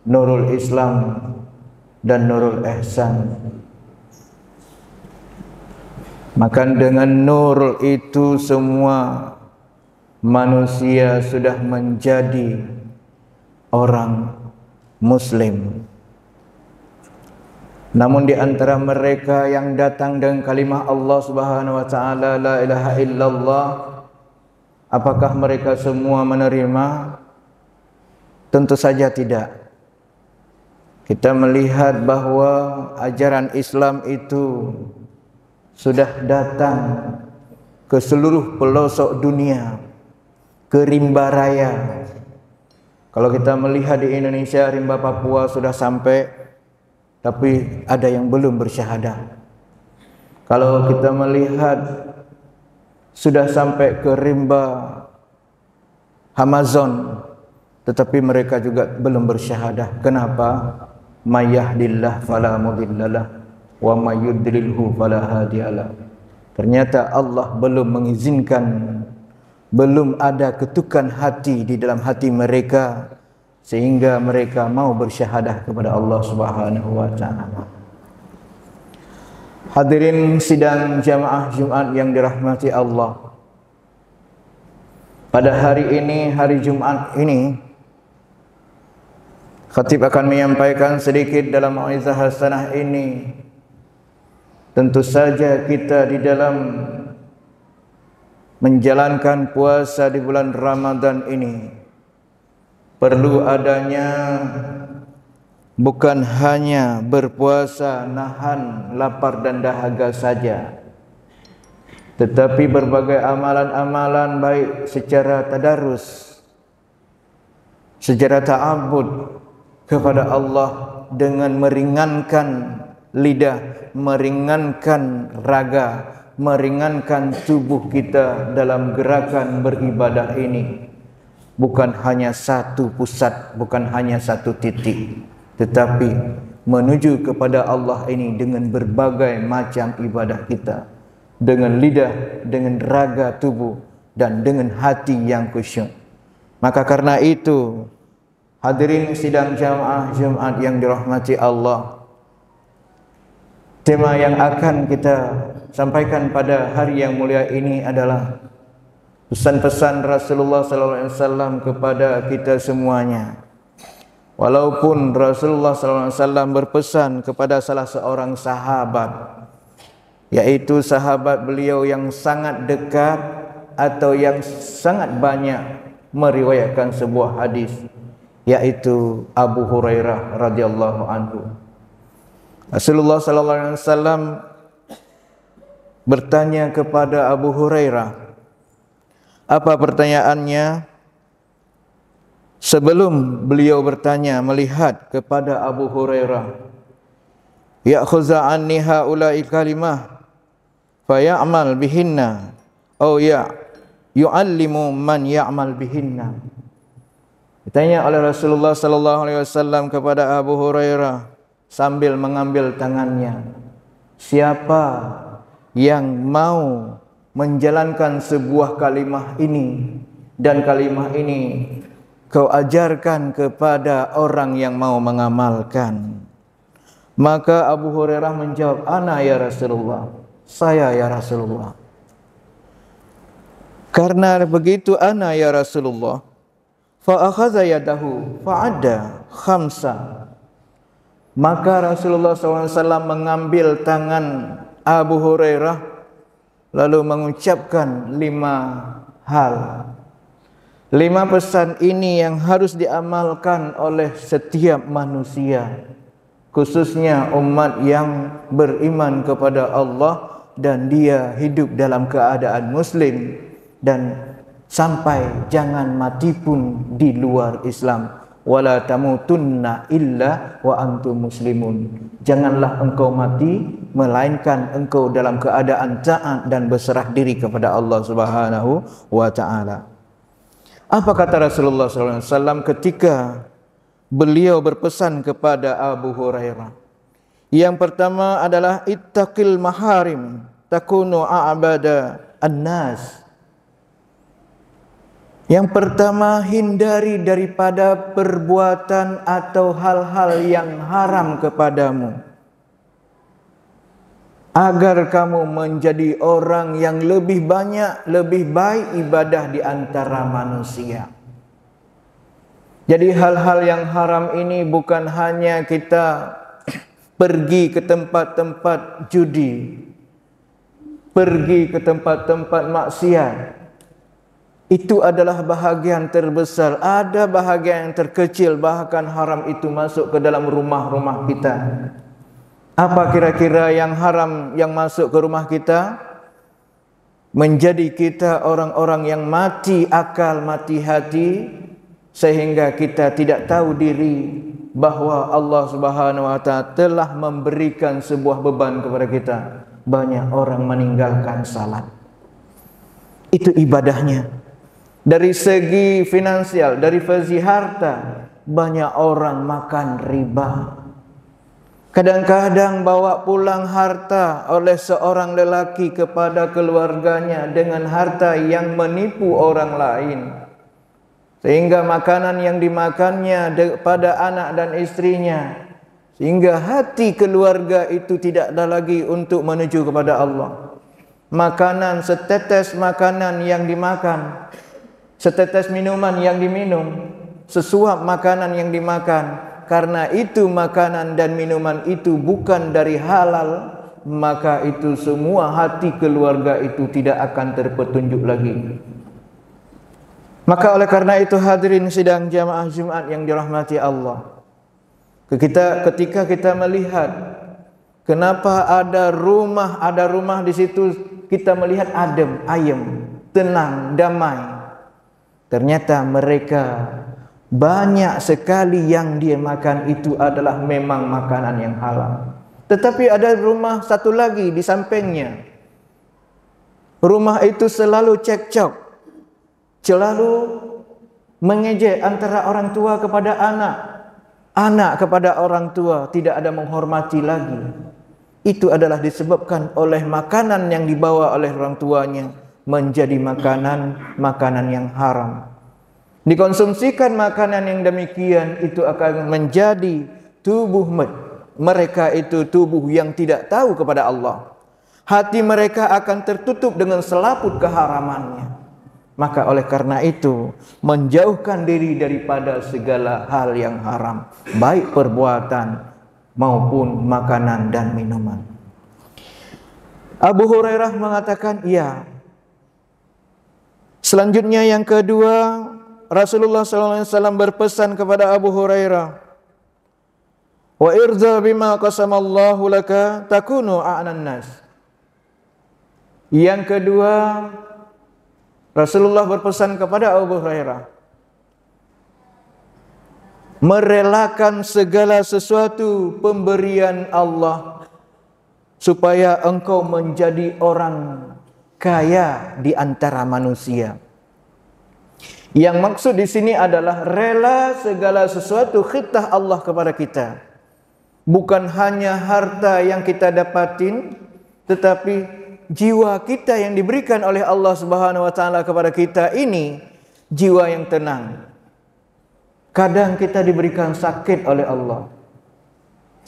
Nurul Islam dan Nurul Ihsan. Maka dengan nur itu semua manusia sudah menjadi orang Muslim. Namun di antara mereka yang datang dengan kalimah Allah Subhanahu wa taala la ilaha illallah, apakah mereka semua menerima? Tentu saja tidak. Kita melihat bahwa ajaran Islam itu sudah datang ke seluruh pelosok dunia, ke rimba raya. Kalau kita melihat di Indonesia, rimba Papua sudah sampai, tapi ada yang belum bersyahadah. Kalau kita melihat sudah sampai ke rimba Amazon, tetapi mereka juga belum bersyahadah. Kenapa? May yahdillah fala mudhillalah wa may yudlilhu fala hadiyalah. Ternyata Allah belum mengizinkan, belum ada ketukan hati di dalam hati mereka sehingga mereka mau bersyahadah kepada Allah Subhanahu wa taala. Hadirin sidang jamaah Jumat yang dirahmati Allah. Pada hari ini, hari Jumat ini, khatib akan menyampaikan sedikit dalam mau'izah hasanah ini. Tentu saja kita di dalam menjalankan puasa di bulan Ramadan ini perlu adanya bukan hanya berpuasa nahan lapar dan dahaga saja, tetapi berbagai amalan-amalan baik secara tadarus, secara ta'abbud kepada Allah dengan meringankan lidah, meringankan raga, meringankan tubuh kita dalam gerakan beribadah ini. Bukan hanya satu pusat, bukan hanya satu titik, tetapi menuju kepada Allah ini dengan berbagai macam ibadah kita, dengan lidah, dengan raga tubuh, dan dengan hati yang khusyuk. Maka karena itu, hadirin sidang jamaah Jumat yang dirahmati Allah, tema yang akan kita sampaikan pada hari yang mulia ini adalah pesan-pesan Rasulullah SAW kepada kita semuanya. Walaupun Rasulullah SAW berpesan kepada salah seorang sahabat, yaitu sahabat beliau yang sangat dekat atau yang sangat banyak meriwayatkan sebuah hadis, yaitu Abu Hurairah radhiyallahu anhu. Rasulullah SAW bertanya kepada Abu Hurairah. Apa pertanyaannya? Sebelum beliau bertanya, melihat kepada Abu Hurairah, ya'khudha anni haula'i kalimah faya'mal bihinna aw yu'allimu man ya'mal bihinna. Ditanya oleh Rasulullah sallallahu alaihi wasallam kepada Abu Hurairah sambil mengambil tangannya, siapa yang mau menjalankan sebuah kalimah ini, dan kalimah ini kau ajarkan kepada orang yang mau mengamalkan. Maka Abu Hurairah menjawab, ana ya Rasulullah, saya ya Rasulullah. Karena begitu ana ya Rasulullah, fa akhadha yadahu fa'adda khamsa. Maka Rasulullah SAW mengambil tangan Abu Hurairah lalu mengucapkan 5 hal. 5 pesan ini yang harus diamalkan oleh setiap manusia, khususnya umat yang beriman kepada Allah dan dia hidup dalam keadaan muslim, dan sampai jangan mati pun di luar Islam. Wala tamutunna illa wa antum muslimun. Janganlah engkau mati melainkan engkau dalam keadaan taat dan berserah diri kepada Allah Subhanahu wa taala. Apa kata Rasulullah SAW ketika beliau berpesan kepada Abu Hurairah? Yang pertama adalah ittaqil maharim takunu a'bada an-nas. Yang pertama, hindari daripada perbuatan atau hal-hal yang haram kepadamu, agar kamu menjadi orang yang lebih banyak, lebih baik ibadah di antara manusia. Jadi hal-hal yang haram ini bukan hanya kita pergi ke tempat-tempat judi, pergi ke tempat-tempat maksiat. Itu adalah bahagian terbesar. Ada bahagian yang terkecil, bahkan haram itu masuk ke dalam rumah-rumah kita. Apa kira-kira yang haram yang masuk ke rumah kita? Menjadi kita orang-orang yang mati akal, mati hati, sehingga kita tidak tahu diri bahwa Allah Subhanahu wa Ta'ala telah memberikan sebuah beban kepada kita. Banyak orang meninggalkan salat. Itu ibadahnya. Dari segi finansial, dari segi harta, banyak orang makan riba. Kadang-kadang bawa pulang harta oleh seorang lelaki kepada keluarganya dengan harta yang menipu orang lain, sehingga makanan yang dimakannya pada anak dan istrinya, sehingga hati keluarga itu tidak ada lagi untuk menuju kepada Allah. Makanan, setetes makanan yang dimakan, setetes minuman yang diminum, sesuap makanan yang dimakan, karena itu makanan dan minuman itu bukan dari halal, maka itu semua hati keluarga itu tidak akan terpetunjuk lagi. Maka oleh karena itu hadirin sidang jamaah Jumat yang dirahmati Allah, ketika kita melihat kenapa ada rumah di situ, kita melihat adem, ayem, tenang, damai. Ternyata mereka banyak sekali yang dia makan itu adalah memang makanan yang halal. Tetapi ada rumah satu lagi di sampingnya. Rumah itu selalu cekcok, selalu mengejek antara orang tua kepada anak, anak kepada orang tua, tidak ada menghormati lagi. Itu adalah disebabkan oleh makanan yang dibawa oleh orang tuanya menjadi makanan yang haram. Dikonsumsikan makanan yang demikian, itu akan menjadi tubuh mereka itu tubuh yang tidak tahu kepada Allah. Hati mereka akan tertutup dengan selaput keharamannya. Maka oleh karena itu, menjauhkan diri daripada segala hal yang haram, baik perbuatan maupun makanan dan minuman. Abu Hurairah mengatakan, iya. Selanjutnya yang kedua, Rasulullah SAW berpesan kepada Abu Hurairah, wa irza bima qasamallahu laka takunu a'nan nas. Yang kedua, Rasulullah berpesan kepada Abu Hurairah, merelakan segala sesuatu pemberian Allah supaya engkau menjadi orang kaya di antara manusia. Yang maksud di sini adalah rela segala sesuatu khitah Allah kepada kita. Bukan hanya harta yang kita dapatin, tetapi jiwa kita yang diberikan oleh Allah Subhanahu wa Ta'ala kepada kita ini jiwa yang tenang. Kadang kita diberikan sakit oleh Allah.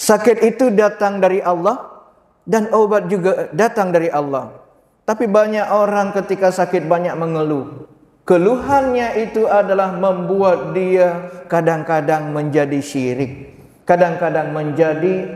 Sakit itu datang dari Allah dan obat juga datang dari Allah. Tapi banyak orang ketika sakit banyak mengeluh. Keluhannya itu adalah membuat dia kadang-kadang menjadi syirik, kadang-kadang menjadi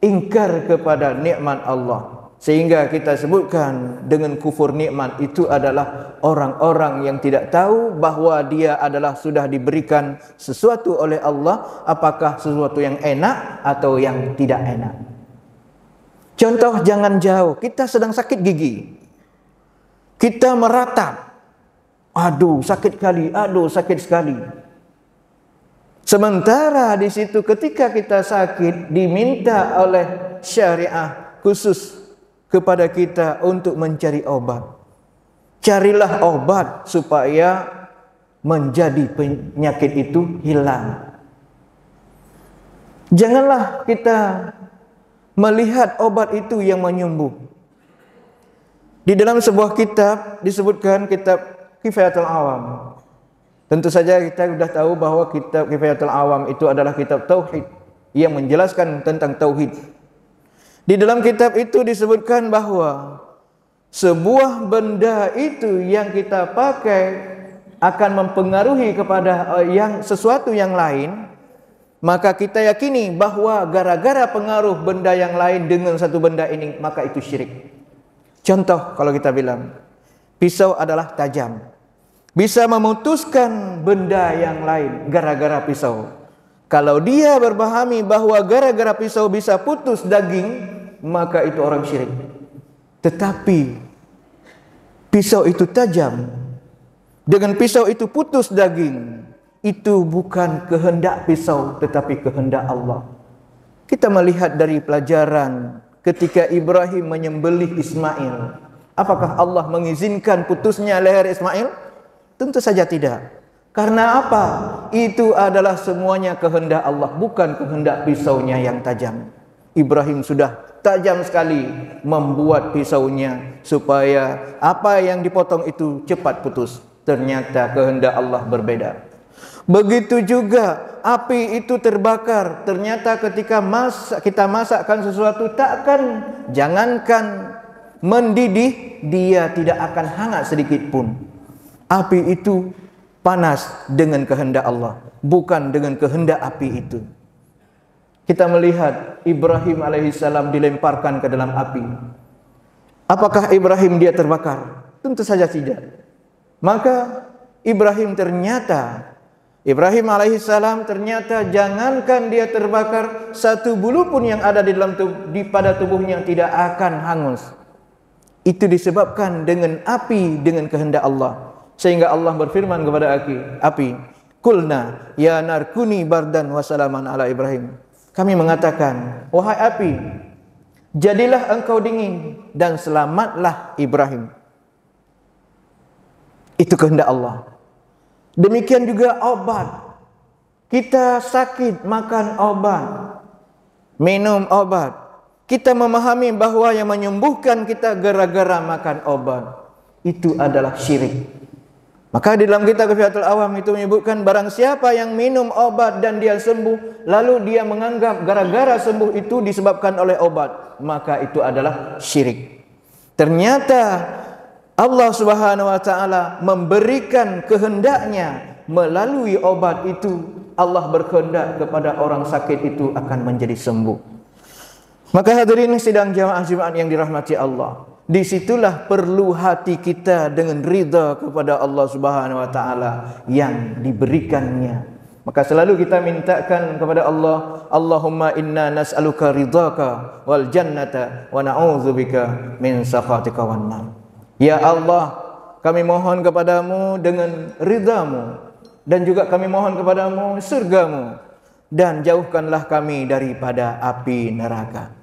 ingkar kepada nikmat Allah. Sehingga kita sebutkan dengan kufur nikmat itu adalah orang-orang yang tidak tahu bahwa dia adalah sudah diberikan sesuatu oleh Allah, apakah sesuatu yang enak atau yang tidak enak. Contoh jangan jauh, kita sedang sakit gigi, kita meratap, aduh sakit kali, aduh sakit sekali. Sementara di situ ketika kita sakit diminta oleh syariah khusus kepada kita untuk mencari obat. Carilah obat supaya menjadi penyakit itu hilang. Janganlah kita melihat obat itu yang menyembuh. Di dalam sebuah kitab disebutkan, kitab Kifayatul Awam, Tentu saja kita sudah tahu bahwa kitab Kifayatul Awam itu adalah kitab tauhid yang menjelaskan tentang tauhid. Di dalam kitab itu disebutkan bahwa sebuah benda itu yang kita pakai akan mempengaruhi kepada sesuatu yang lain, maka kita yakini bahwa gara-gara pengaruh benda yang lain dengan satu benda ini, maka itu syirik. Contoh, kalau kita bilang pisau adalah tajam, bisa memutuskan benda yang lain gara-gara pisau. Kalau dia berpahami bahwa gara-gara pisau bisa putus daging, maka itu orang syirik. Tetapi pisau itu tajam, dengan pisau itu putus daging, itu bukan kehendak pisau tetapi kehendak Allah. Kita melihat dari pelajaran ketika Ibrahim menyembelih Ismail, apakah Allah mengizinkan putusnya leher Ismail? Tentu saja tidak. Karena apa? Itu adalah semuanya kehendak Allah, bukan kehendak pisaunya yang tajam. Ibrahim sudah tajam sekali membuat pisaunya supaya apa yang dipotong itu cepat putus. Ternyata kehendak Allah berbeda. Begitu juga api itu terbakar. Ternyata ketika kita masakkan sesuatu, jangankan mendidih, dia tidak akan hangat sedikit pun. Api itu panas dengan kehendak Allah, bukan dengan kehendak api itu. Kita melihat Ibrahim alaihissalam dilemparkan ke dalam api. Apakah Ibrahim dia terbakar? Tentu saja tidak. Maka Ibrahim alaihissalam ternyata jangankan dia terbakar, satu bulu pun yang ada pada tubuhnya tidak akan hangus. Itu disebabkan dengan api, dengan kehendak Allah. Sehingga Allah berfirman kepada api, "Qulna ya narkuni bardan wa salaman ala Ibrahim." Kami mengatakan, wahai api, jadilah engkau dingin dan selamatlah Ibrahim. Itu kehendak Allah. Demikian juga obat. Kita sakit, makan obat, minum obat. Kita memahami bahwa yang menyembuhkan kita gara-gara makan obat, itu adalah syirik. Maka di dalam kitab Kifayatul Awam itu menyebutkan, barang siapa yang minum obat dan dia sembuh, lalu dia menganggap gara-gara sembuh itu disebabkan oleh obat, maka itu adalah syirik. Ternyata Allah Subhanahu wa taala memberikan kehendaknya melalui obat itu. Allah berkehendak kepada orang sakit itu akan menjadi sembuh. Maka hadirin sidang jamaah Jumat yang dirahmati Allah, disitulah perlu hati kita dengan ridha kepada Allah Subhanahu wa taala yang diberikannya. Maka selalu kita mintakan kepada Allah, Allahumma inna nas'aluka ridhaka wal jannata wa na'udzubika min sakhatika wan nar. Ya Allah, kami mohon kepadamu dengan ridhamu, dan juga kami mohon kepadamu surgamu, dan jauhkanlah kami daripada api neraka.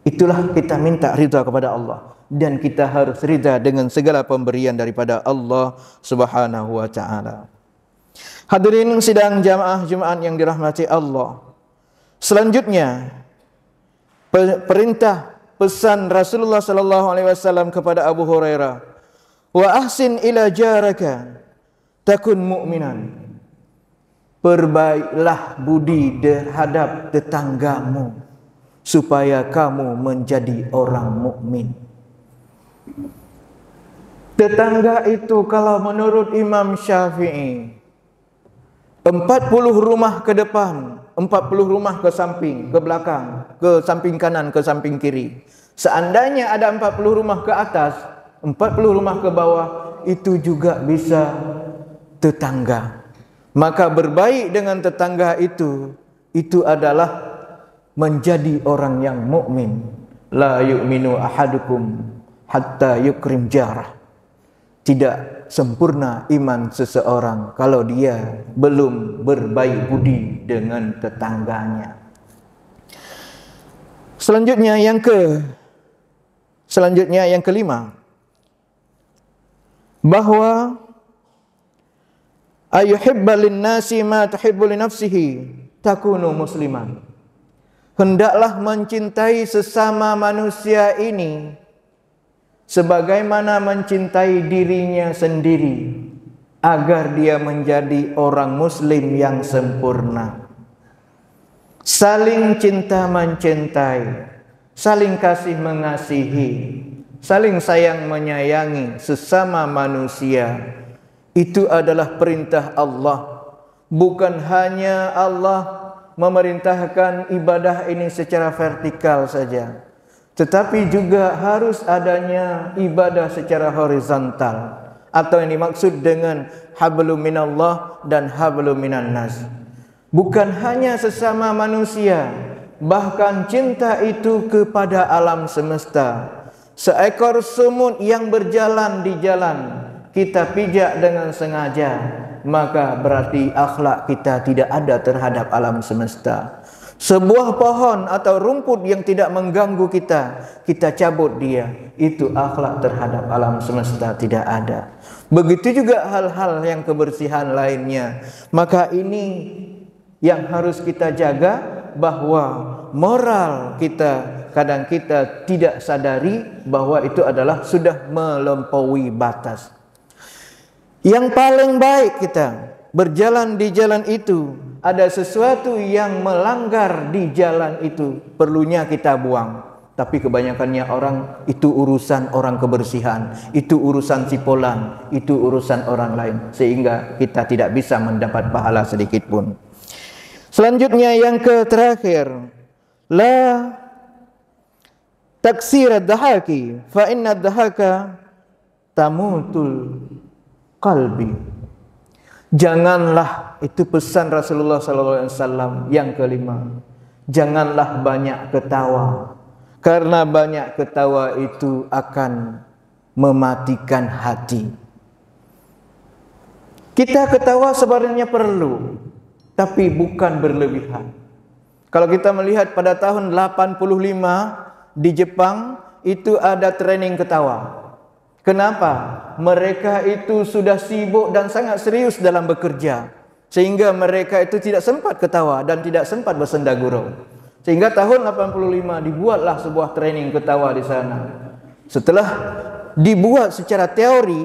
Itulah kita minta ridha kepada Allah. Dan kita harus ridha dengan segala pemberian daripada Allah Subhanahu wa taala. Hadirin sidang jamaah Jumat yang dirahmati Allah. Selanjutnya perintah pesan Rasulullah sallallahu alaihi wasallam kepada Abu Hurairah, "Wa ahsin ila jaraka takun mu'minan." Perbaiklah budi terhadap tetanggamu supaya kamu menjadi orang mukmin. Tetangga itu kalau menurut Imam Syafi'i 40 rumah ke depan, 40 rumah ke samping, ke belakang, ke samping kanan, ke samping kiri. Seandainya ada 40 rumah ke atas, 40 rumah ke bawah, itu juga bisa tetangga. Maka berbaik dengan tetangga itu adalah menjadi orang yang mukmin. La yu'minu ahadukum hatta yukrim jarah. Tidak sempurna iman seseorang kalau dia belum berbaik budi dengan tetangganya. Selanjutnya yang kelima, bahwa ayuhibba linnasi ma tuhibbu li nafsihi takunu musliman. Hendaklah mencintai sesama manusia ini sebagaimana mencintai dirinya sendiri, agar dia menjadi orang muslim yang sempurna. Saling cinta mencintai, saling kasih mengasihi, saling sayang menyayangi sesama manusia. Itu adalah perintah Allah. Bukan hanya Allah memerintahkan ibadah ini secara vertikal saja, tetapi juga harus adanya ibadah secara horizontal, atau yang dimaksud dengan hablum minallah dan hablum minan nas. Bukan hanya sesama manusia, bahkan cinta itu kepada alam semesta. Seekor semut yang berjalan di jalan kita pijak dengan sengaja, maka berarti akhlak kita tidak ada terhadap alam semesta. Sebuah pohon atau rumput yang tidak mengganggu kita, kita cabut dia, itu akhlak terhadap alam semesta tidak ada. Begitu juga hal-hal yang kebersihan lainnya. Maka ini yang harus kita jaga, bahwa moral kita kadang kita tidak sadari bahwa itu adalah sudah melampaui batas. Yang paling baik kita berjalan di jalan itu, ada sesuatu yang melanggar di jalan itu, perlunya kita buang. Tapi kebanyakannya orang, itu urusan orang kebersihan, itu urusan cipolan, itu urusan orang lain, sehingga kita tidak bisa mendapat pahala sedikit pun. Selanjutnya yang terakhir, la taksir ad-dahaki fa inna ad-dahaka tamutul qalbi. Janganlah, itu pesan Rasulullah SAW yang kelima, janganlah banyak ketawa, karena banyak ketawa itu akan mematikan hati. Kita ketawa sebenarnya perlu, tapi bukan berlebihan. Kalau kita melihat pada tahun 85 di Jepang, itu ada training ketawa. Kenapa? Mereka itu sudah sibuk dan sangat serius dalam bekerja, sehingga mereka itu tidak sempat ketawa dan tidak sempat bersenda gurau. Sehingga tahun 85 dibuatlah sebuah training ketawa di sana. Setelah dibuat secara teori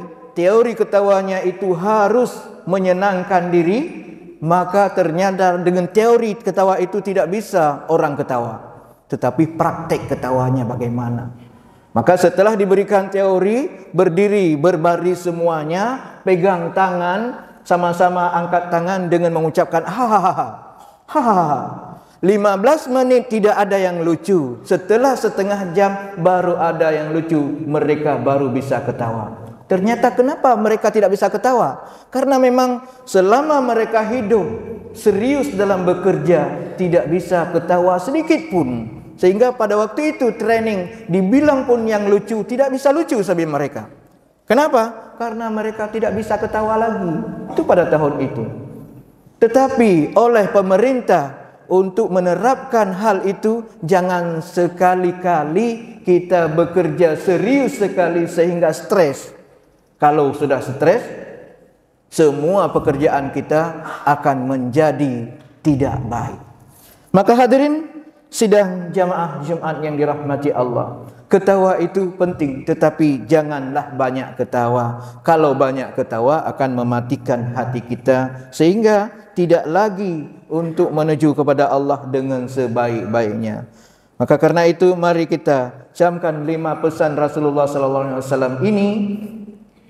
ketawanya itu harus menyenangkan diri, maka ternyata dengan teori ketawa itu tidak bisa orang ketawa, tetapi praktek ketawanya bagaimana. Maka setelah diberikan teori, berdiri berbaris semuanya, pegang tangan, sama-sama angkat tangan dengan mengucapkan hahaha, hahaha. 15 menit tidak ada yang lucu. Setelah setengah jam baru ada yang lucu, mereka baru bisa ketawa. Ternyata kenapa mereka tidak bisa ketawa? Karena memang selama mereka hidup serius dalam bekerja, tidak bisa ketawa sedikit pun. Sehingga pada waktu itu training, dibilang pun yang lucu, tidak bisa lucu sampai mereka. Kenapa? Karena mereka tidak bisa ketawa lagi. Itu pada tahun itu. Tetapi oleh pemerintah untuk menerapkan hal itu, jangan sekali-kali kita bekerja serius sekali sehingga stres. Kalau sudah stres, semua pekerjaan kita akan menjadi tidak baik. Maka hadirin sidang jamaah Jumat yang dirahmati Allah, ketawa itu penting, tetapi janganlah banyak ketawa. Kalau banyak ketawa akan mematikan hati kita, sehingga tidak lagi untuk menuju kepada Allah dengan sebaik-baiknya. Maka karena itu mari kita camkan 5 pesan Rasulullah SAW ini,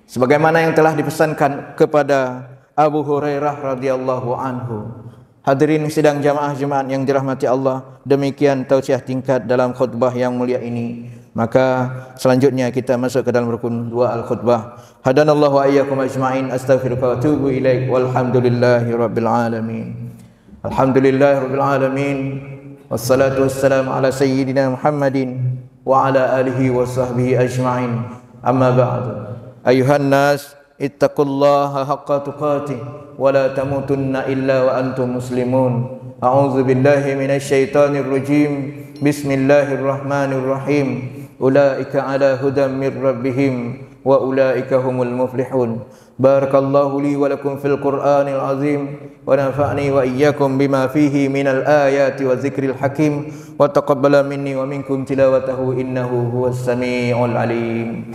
sebagaimana yang telah dipesankan kepada Abu Hurairah radhiyallahu anhu. Hadirin sidang jamaah Jumat yang dirahmati Allah, demikian tausiah tingkat dalam khutbah yang mulia ini. Maka selanjutnya kita masuk ke dalam rukun 2 al-khutbah. Hadanallahu wa iyyakum ajma'in. Astaghfiruka wa atubu ilaik. Walhamdulillahi rabbil alamin. Alhamdulillahi rabbil alamin. Wassalatu wassalamu ala sayyidina Muhammadin wa ala alihi wa sahbihi ajma'in. Amma ba'du. Ayuhan nas, ittaqullaha haqqa tuqatih wa la tamutunna illa wa antum muslimun. A'udzu billahi minasy syaithanir rajim. Bismillahirrahmanirrahim. Ulaika ala hudan mir rabbihim wa ulaika humul muflihun. Barakallahu li wa lakum fil Qur'anil azim wa nafa'ni wa iyyakum bima fihi minal ayati wa dzikril hakim wa taqabbala minni wa minkum tilawatahu innahu huwas samiul alim.